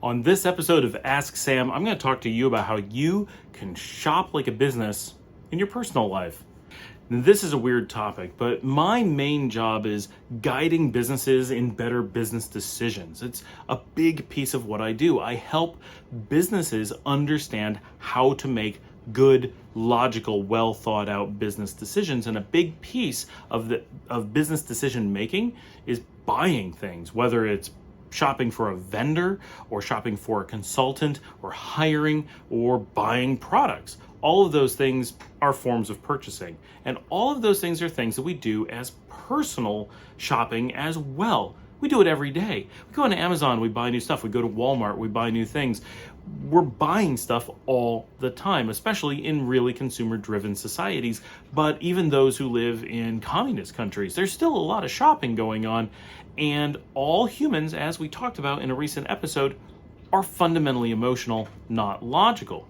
On this episode of Ask Sam, I'm going to talk to you about how you can shop like a business in your personal life. Now, this is a weird topic, but my main job is guiding businesses in better business decisions. It's a big piece of what I do. I help businesses understand how to make good, logical, well thought out business decisions. And a big piece of business decision making is buying things, whether it's shopping for a vendor or shopping for a consultant or hiring or buying products. All of those things are forms of purchasing. And all of those things are things that we do as personal shopping as well. We do it every day. We go on Amazon, we buy new stuff. We go to Walmart, we buy new things. We're buying stuff all the time, especially in really consumer-driven societies. But even those who live in communist countries, there's still a lot of shopping going on. And all humans, as we talked about in a recent episode, are fundamentally emotional, not logical.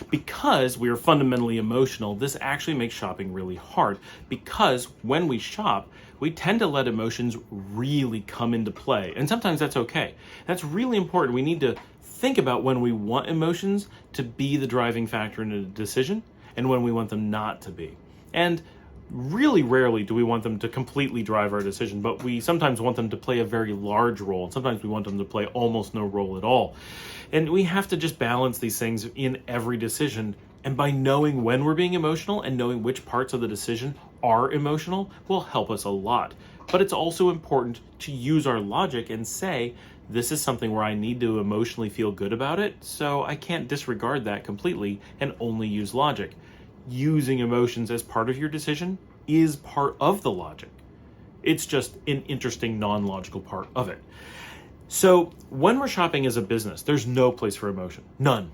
Because we are fundamentally emotional, this actually makes shopping really hard. Because when we shop, we tend to let emotions really come into play. And sometimes that's okay. That's really important. We need to think about when we want emotions to be the driving factor in a decision and when we want them not to be. And really rarely do we want them to completely drive our decision, but we sometimes want them to play a very large role, and sometimes we want them to play almost no role at all. And we have to just balance these things in every decision, and by knowing when we're being emotional and knowing which parts of the decision are emotional will help us a lot. But it's also important to use our logic and say, this is something where I need to emotionally feel good about it, so I can't disregard that completely and only use logic. Using emotions as part of your decision is part of the logic. It's just an interesting non-logical part of it. So when we're shopping as a business, there's no place for emotion. None.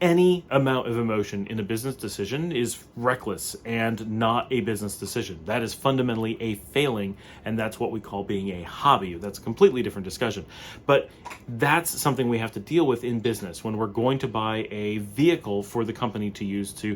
Any amount of emotion in a business decision is reckless and not a business decision. That is fundamentally a failing, and that's what we call being a hobby. That's a completely different discussion. But that's something we have to deal with in business when we're going to buy a vehicle for the company to use to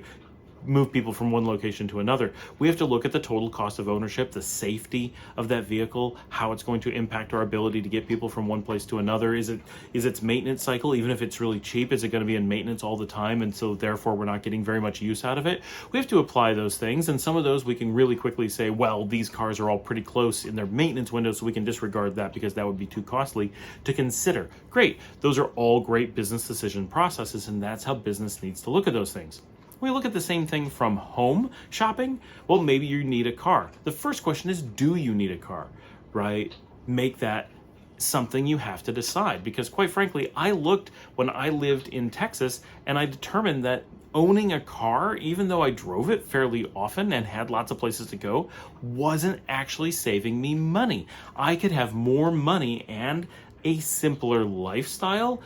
move people from one location to another. We have to look at the total cost of ownership, the safety of that vehicle, how it's going to impact our ability to get people from one place to another. Is its maintenance cycle, even if it's really cheap, is it going to be in maintenance all the time, and so therefore we're not getting very much use out of it? We have to apply those things, and some of those we can really quickly say, well, these cars are all pretty close in their maintenance window, so we can disregard that because that would be too costly to consider. Great. Those are all great business decision processes, and that's how business needs to look at those things. We look at the same thing from home shopping. Well, maybe you need a car. The first question is, do you need a car, right? Make that something you have to decide, because quite frankly, I looked when I lived in Texas and I determined that owning a car, even though I drove it fairly often and had lots of places to go, wasn't actually saving me money. I could have more money and a simpler lifestyle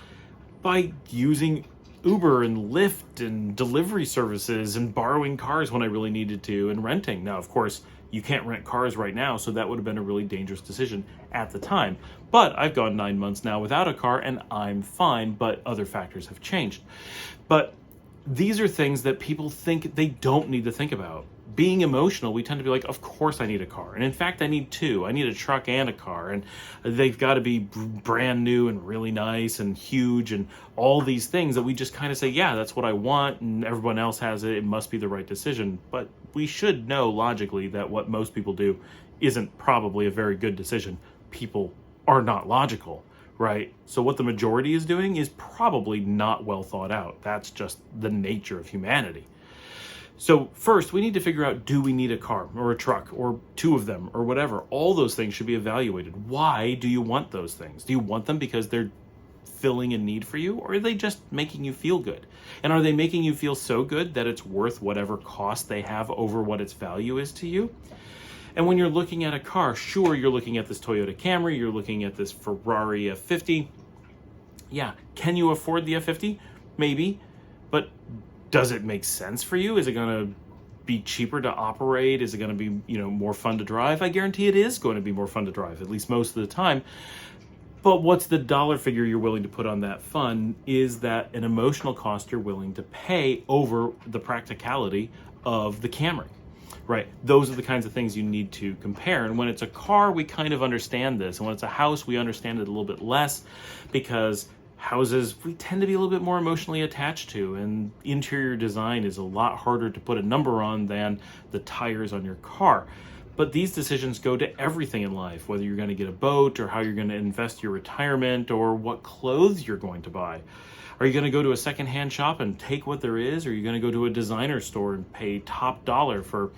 by using Uber and Lyft and delivery services and borrowing cars when I really needed to and renting. Now, of course, you can't rent cars right now, so that would have been a really dangerous decision at the time. But I've gone 9 months now without a car and I'm fine, but other factors have changed. But these are things that people think they don't need to think about. Being emotional, we tend to be like, of course I need a car. And in fact, I need two. I need a truck and a car. And they've got to be brand new and really nice and huge and all these things that we just kind of say, yeah, that's what I want. And everyone else has it. It must be the right decision. But we should know logically that what most people do isn't probably a very good decision. People are not logical, right? So what the majority is doing is probably not well thought out. That's just the nature of humanity. So first, we need to figure out, do we need a car or a truck or two of them or whatever? All those things should be evaluated. Why do you want those things? Do you want them because they're filling a need for you, or are they just making you feel good? And are they making you feel so good that it's worth whatever cost they have over what its value is to you? And when you're looking at a car, sure, you're looking at this Toyota Camry, you're looking at this Ferrari F50. Yeah, can you afford the F50? Maybe, but does it make sense for you? Is it going to be cheaper to operate? Is it going to be, more fun to drive? I guarantee it is going to be more fun to drive, at least most of the time. But what's the dollar figure you're willing to put on that fun? Is that an emotional cost you're willing to pay over the practicality of the Camry? Right? Those are the kinds of things you need to compare. And when it's a car, we kind of understand this. And when it's a house, we understand it a little bit less, because houses we tend to be a little bit more emotionally attached to, and interior design is a lot harder to put a number on than the tires on your car. But these decisions go to everything in life, whether you're going to get a boat or how you're going to invest your retirement or what clothes you're going to buy. Are you going to go to a secondhand shop and take what there is? Or are you going to go to a designer store and pay top dollar for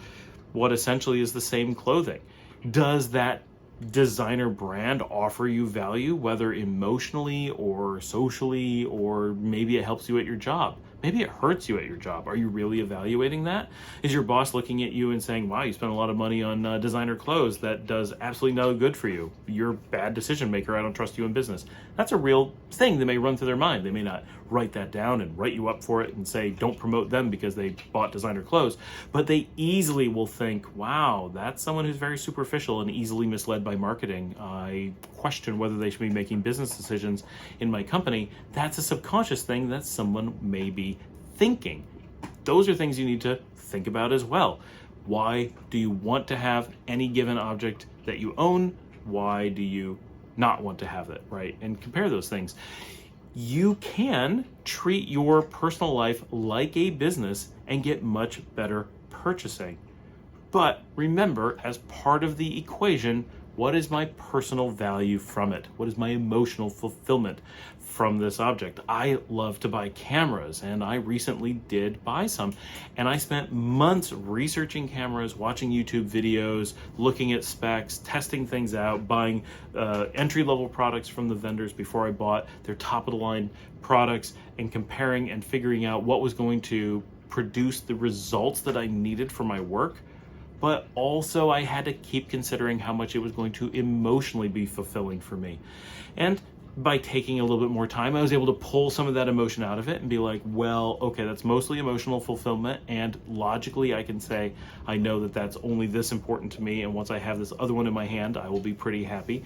what essentially is the same clothing? Does that designer brand offer you value, whether emotionally or socially, or maybe it helps you at your job? Maybe it hurts you at your job. Are you really evaluating that? Is your boss looking at you and saying, wow, you spent a lot of money on designer clothes that does absolutely no good for you. You're a bad decision maker. I don't trust you in business. That's a real thing that may run through their mind. They may not write that down and write you up for it and say, don't promote them because they bought designer clothes. But they easily will think, wow, that's someone who's very superficial and easily misled by marketing. I question whether they should be making business decisions in my company. That's a subconscious thing that someone may be thinking. Those are things you need to think about as well. Why do you want to have any given object that you own? Why do you not want to have it, right? And compare those things. You can treat your personal life like a business and get much better purchasing. But remember, as part of the equation, what is my personal value from it? What is my emotional fulfillment from this object? I love to buy cameras, and I recently did buy some. And I spent months researching cameras, watching YouTube videos, looking at specs, testing things out, buying entry-level products from the vendors before I bought their top-of-the-line products, and comparing and figuring out what was going to produce the results that I needed for my work. But also I had to keep considering how much it was going to emotionally be fulfilling for me. And by taking a little bit more time, I was able to pull some of that emotion out of it and be like, well, okay, that's mostly emotional fulfillment. And logically, I can say, I know that that's only this important to me. And once I have this other one in my hand, I will be pretty happy.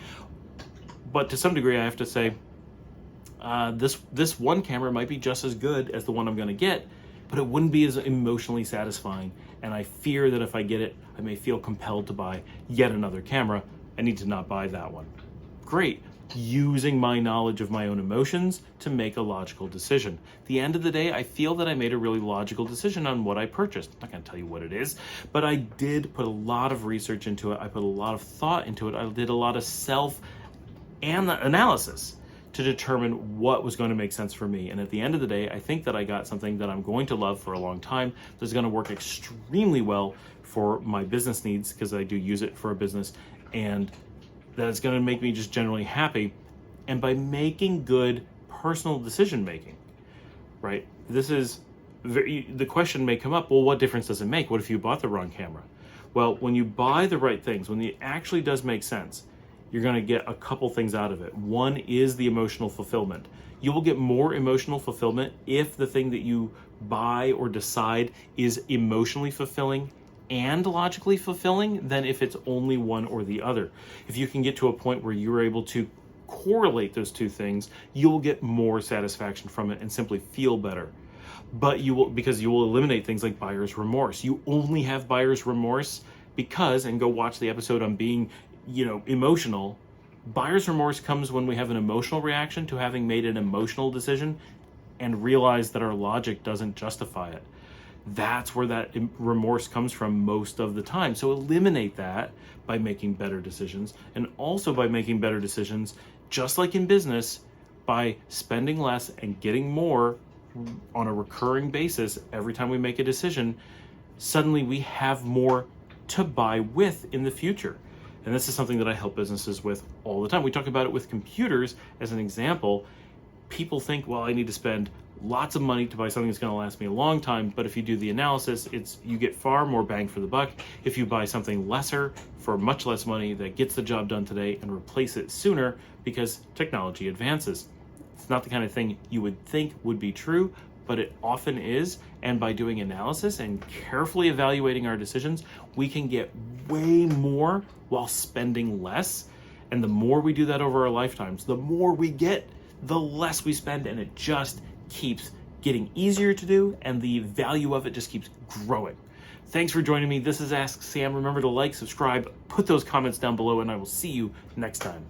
But to some degree, I have to say, this one camera might be just as good as the one I'm going to get, but it wouldn't be as emotionally satisfying. And I fear that if I get it, I may feel compelled to buy yet another camera. I need to not buy that one. Great. Using my knowledge of my own emotions to make a logical decision. At the end of the day, I feel that I made a really logical decision on what I purchased. I'm not going to tell you what it is, but I did put a lot of research into it. I put a lot of thought into it. I did a lot of self-analysis to determine what was going to make sense for me. And at the end of the day, I think that I got something that I'm going to love for a long time, that's going to work extremely well for my business needs, because I do use it for a business, and that it's going to make me just generally happy. And by making good personal decision making, right? The question may come up, well, what difference does it make? What if you bought the wrong camera? Well, when you buy the right things, when it actually does make sense, you're going to get a couple things out of it. One is the emotional fulfillment. You will get more emotional fulfillment if the thing that you buy or decide is emotionally fulfilling and logically fulfilling than if it's only one or the other. If you can get to a point where you're able to correlate those two things, you'll get more satisfaction from it and simply feel better. But because you will eliminate things like buyer's remorse. You only have buyer's remorse because, and go watch the episode on being emotional. Buyer's remorse comes when we have an emotional reaction to having made an emotional decision and realize that our logic doesn't justify it. That's where that remorse comes from most of the time. So eliminate that by making better decisions, and also by making better decisions, just like in business, by spending less and getting more on a recurring basis. Every time we make a decision, suddenly we have more to buy with in the future. And this is something that I help businesses with all the time. We talk about it with computers as an example. People think, well, I need to spend lots of money to buy something that's going to last me a long time. But if you do the analysis, you get far more bang for the buck if you buy something lesser for much less money that gets the job done today and replace it sooner, because technology advances. It's not the kind of thing you would think would be true, but it often is. And by doing analysis and carefully evaluating our decisions, we can get way more while spending less. And the more we do that over our lifetimes, the more we get, the less we spend, and it just keeps getting easier to do, and the value of it just keeps growing. Thanks for joining me. This is Ask Sam. Remember to like, subscribe, put those comments down below, and I will see you next time.